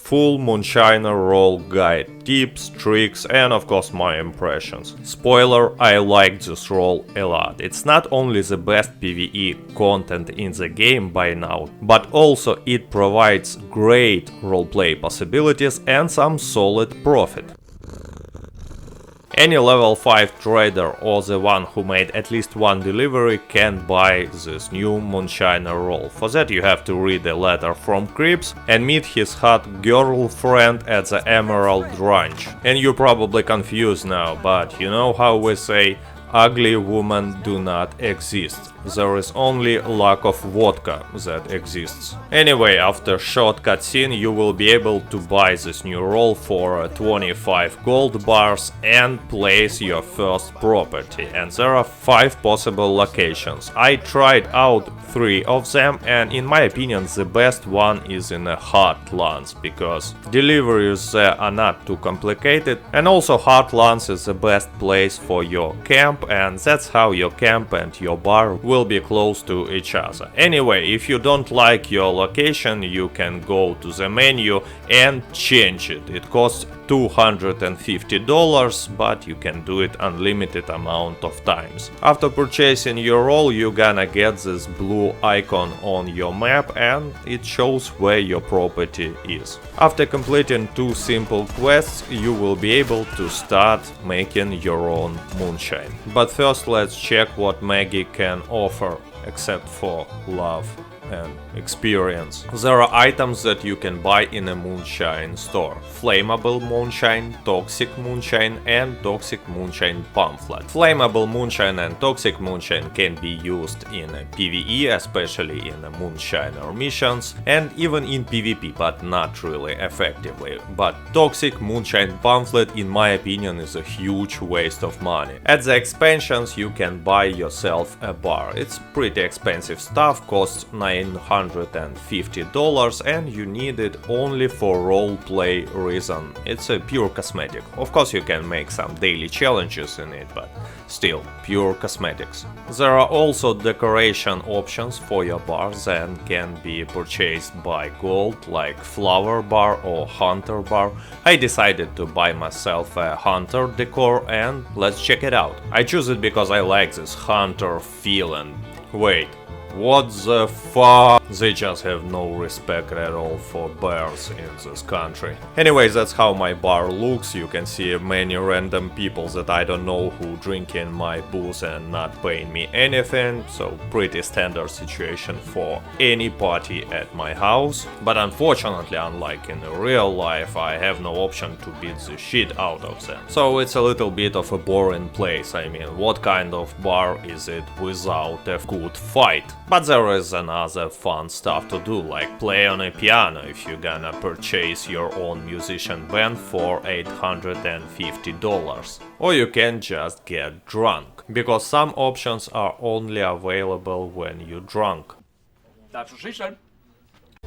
full Moonshiner Role guide, tips, tricks and of course my impressions. Spoiler, I like this role a lot. It's not only the best PvE content in the game by now, but also it provides great roleplay possibilities and some solid profit. Any level 5 trader or the one who made at least one delivery can buy this new Moonshiner Role. For that you have to read a letter from Creeps and meet his hot girlfriend at the Emerald Ranch. And you're probably confused now, but you know how we say ugly women do not exist. There is only lack of vodka that exists. Anyway, after short cutscene you will be able to buy this new role for 25 gold bars and place your first property. And there are 5 possible locations. I tried out 3 of them and in my opinion the best one is in the Heartlands, because deliveries there are not too complicated, and also Heartlands is the best place for your camp, and that's how your camp and your bar will be close to each other. Anyway, if you don't like your location, you can go to the menu and change it. It costs $250, but you can do it unlimited amount of times. After purchasing your role, you're gonna get this blue icon on your map and it shows where your property is. After completing 2 simple quests, you will be able to start making your own moonshine. But first let's check what Maggie can offer, except for love and experience. There are items that you can buy in a moonshine store: flammable moonshine, toxic moonshine and toxic moonshine pamphlet. Flammable moonshine and toxic moonshine can be used in PvE, especially in moonshiner missions, and even in PvP, but not really effectively. But toxic moonshine pamphlet in my opinion is a huge waste of money. At the expansions you can buy yourself a bar. It's pretty expensive stuff, costs $950 and you need it only for roleplay reason. It's a pure cosmetic. Of course you can make some daily challenges in it, but still, pure cosmetics. There are also decoration options for your bars and can be purchased by gold, like flower bar or hunter bar. I decided to buy myself a hunter decor and let's check it out. I choose it because I like this hunter feeling. Wait, what the fuck? They just have no respect at all for bears in this country. Anyways, that's how my bar looks. You can see many random people that I don't know who drink in my booth and not paying me anything, so pretty standard situation for any party at my house. But unfortunately, unlike in real life, I have no option to beat the shit out of them. So it's a little bit of a boring place. I mean, what kind of bar is it without a good fight? But there is another fun stuff to do, like play on a piano if you're gonna purchase your own musician band for $850. Or you can just get drunk, because some options are only available when you're drunk. That's what she said.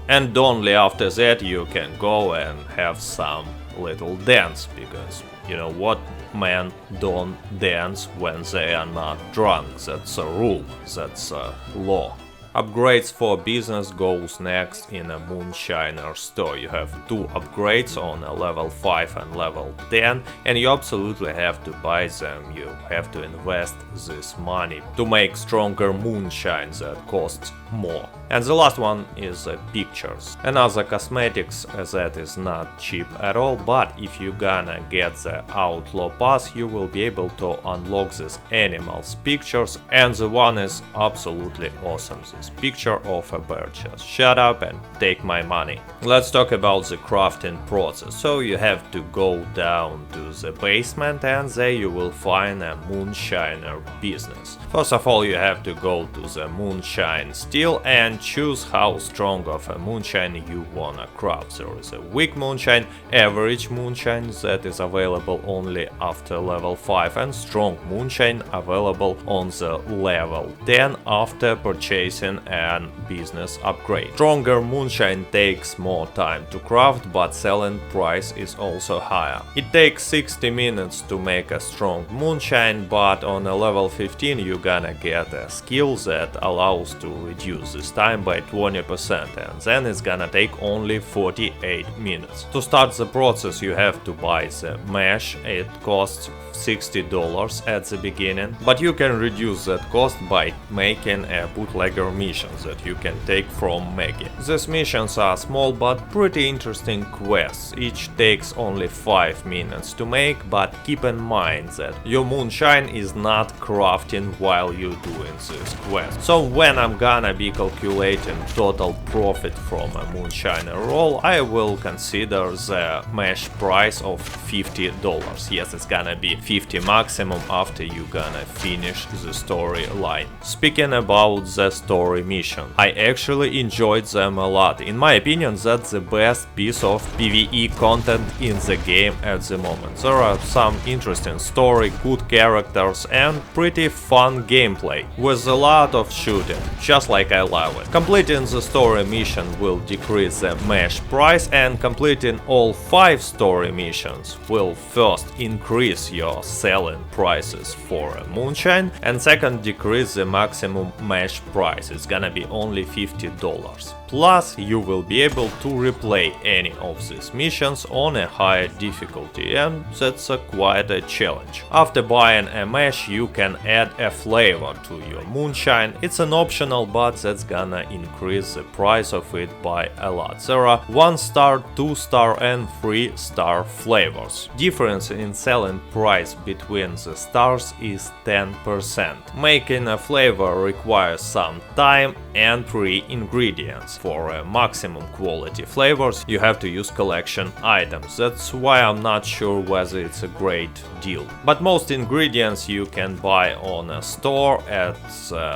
And only after that you can go and have some little dance, because you know what, men don't dance when they are not drunk. That's a rule, that's a law. Upgrades for business goes next in a Moonshiner store. You have 2 upgrades on a level 5 and level 10 and you absolutely have to buy them. You have to invest this money to make stronger moonshine that costs more. And the last one is pictures. Another cosmetics that is not cheap at all, but if you gonna get the Outlaw Pass you will be able to unlock these animals pictures, and the one is absolutely awesome. This picture of a bird. Just shut up and take my money. Let's talk about the crafting process. So you have to go down to the basement and there you will find a moonshiner business. First of all you have to go to the moonshine steel and choose how strong of a moonshine you wanna craft. There is a weak moonshine, average moonshine that is available only after level 5, and strong moonshine available on the level 10 after purchasing moonshine and business upgrade. Stronger moonshine takes more time to craft, but selling price is also higher. It takes 60 minutes to make a strong moonshine, but on a level 15 you gonna get a skill that allows to reduce this time by 20%, and then it's gonna take only 48 minutes. To start the process you have to buy the mesh. It costs $60 at the beginning, but you can reduce that cost by making a bootlegger mission that you can take from Maggie. These missions are small but pretty interesting quests. Each takes only 5 minutes to make, but keep in mind that your moonshine is not crafting while you're doing this quest. So when I'm gonna be calculating total profit from a Moonshiner Role, I will consider the mesh price of $50. Yes, it's gonna be 50 maximum after you gonna finish the storyline. Speaking about the story mission, I actually enjoyed them a lot. In my opinion, that's the best piece of PvE content in the game at the moment. There are some interesting story, good characters and pretty fun gameplay, with a lot of shooting, just like I love it. Completing the story mission will decrease the mesh price, and completing all 5 story missions will first increase your selling prices for a moonshine, and second decrease the maximum mesh price. It's gonna be only $50. Plus, you will be able to replay any of these missions on a higher difficulty, and that's quite a challenge. After buying a mesh, you can add a flavor to your moonshine. It's an optional, but that's gonna increase the price of it by a lot. There are 1-star, 2-star and 3-star flavors. Difference in selling price between the stars is 10%. Making a flavor requires some time and 3 ingredients. For maximum quality flavors you have to use collection items. That's why I'm not sure whether it's a great deal. But most ingredients you can buy on a store, at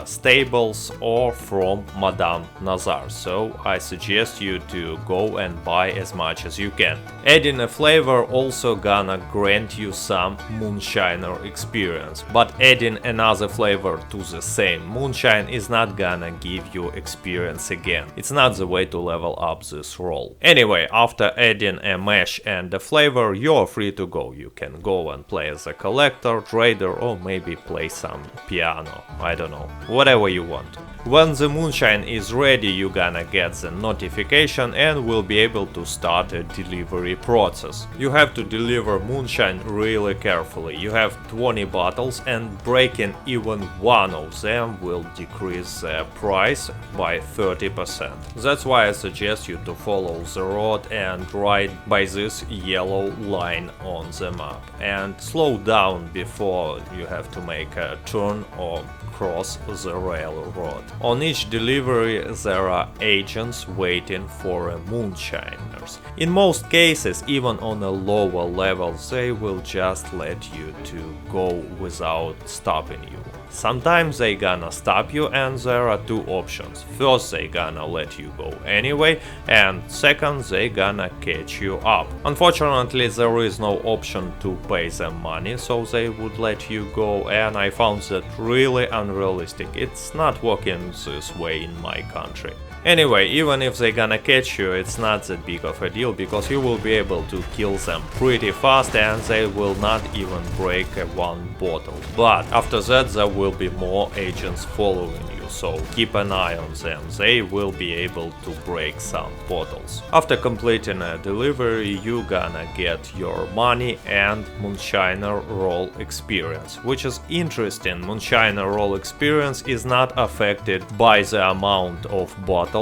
stables or from Madame Nazar, so I suggest you to go and buy as much as you can. Adding a flavor also gonna grant you some moonshiner experience, but adding another flavor to the same moonshine is not gonna give you experience again. It's not the way to level up this role. Anyway, after adding a mesh and a flavor, you're free to go. You can go and play as a collector, trader, or maybe play some piano. I don't know, whatever you want. When the moonshine is ready, you're gonna get the notification and will be able to start a delivery process. You have to deliver moonshine really carefully. You have 20 bottles, and breaking even one of them will decrease the price by 30%. That's why I suggest you to follow the road and ride by this yellow line on the map, and slow down before you have to make a turn or cross the railroad. On each delivery there are agents waiting for moonshiners. In most cases, even on a lower level, they will just let you to go without stopping you. Sometimes they gonna stop you, and there are 2 options. First, they gonna let you go anyway, and second, they gonna catch you up. Unfortunately, there is no option to pay them money, so they would let you go, and I found that really unrealistic. It's not working this way in my country. Anyway, even if they gonna catch you, it's not that big of a deal, because you will be able to kill them pretty fast and they will not even break 1 bottle. But after that there will be more agents following you, so keep an eye on them. They will be able to break some bottles. After completing a delivery, you gonna get your money and Moonshiner Role experience, which is interesting. Moonshiner Role experience is not affected by the amount of bottles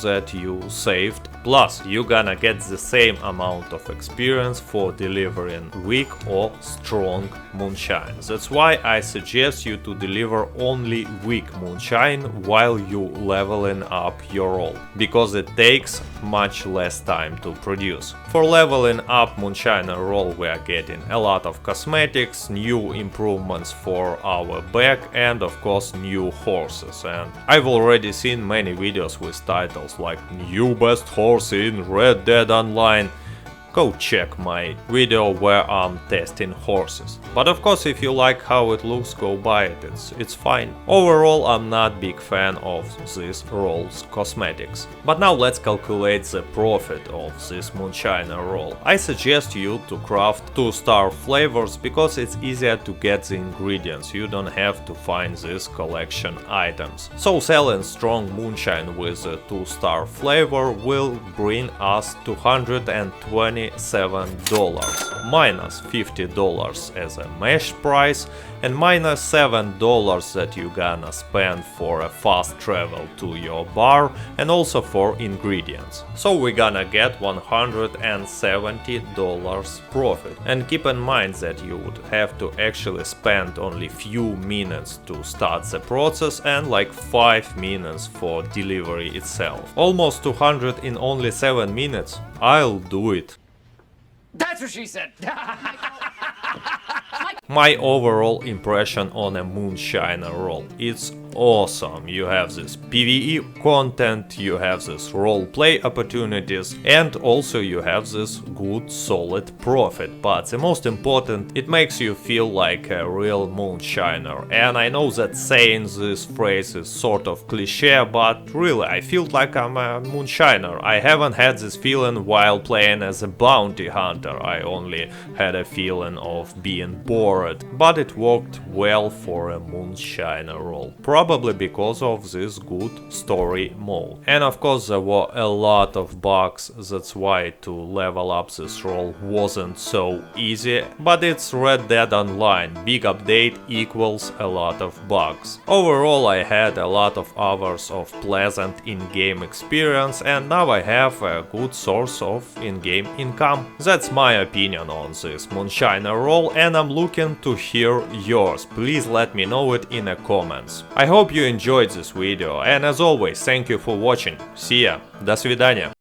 that you saved. Plus, you gonna get the same amount of experience for delivering weak or strong moonshine. That's why I suggest you to deliver only weak moonshine while you leveling up your role, because it takes much less time to produce. For leveling up Moonshiner Role we are getting a lot of cosmetics, new improvements for our back, and of course new horses. And I've already seen many videos with titles like "New best horse in Red Dead Online." go check my video where I'm testing horses. But of course, if you like how it looks, go buy it, it's fine. Overall, I'm not big fan of this Roll's cosmetics. But now let's calculate the profit of this Moonshiner Role. I suggest you to craft 2-star flavors because it's easier to get the ingredients, you don't have to find these collection items. So selling strong moonshine with a 2-star flavor will bring us $227, minus $50 as a mesh price and minus $7 that you gonna spend for a fast travel to your bar and also for ingredients. So we're gonna get $170 profit. And keep in mind that you would have to actually spend only few minutes to start the process and like 5 minutes for delivery itself. Almost 200 in only 7 minutes? I'll do it. That's what she said. My overall impression on a Moonshiner Role, it's awesome. You have this PvE content, you have this roleplay opportunities, and also you have this good solid profit. But the most important, it makes you feel like a real moonshiner. And I know that saying this phrase is sort of cliche, but really I feel like I'm a moonshiner. I haven't had this feeling while playing as a bounty hunter. I only had a feeling of being bored. But it worked well for a Moonshiner Role, probably because of this good story mode. And of course there were a lot of bugs, that's why to level up this role wasn't so easy, but it's Red Dead Online, big update equals a lot of bugs. Overall I had a lot of hours of pleasant in-game experience and now I have a good source of in-game income. That's my opinion on this Moonshiner Role and I'm looking to hear yours. Please let me know it in the comments. I hope you enjoyed this video and as always, thank you for watching. See ya. До свидания.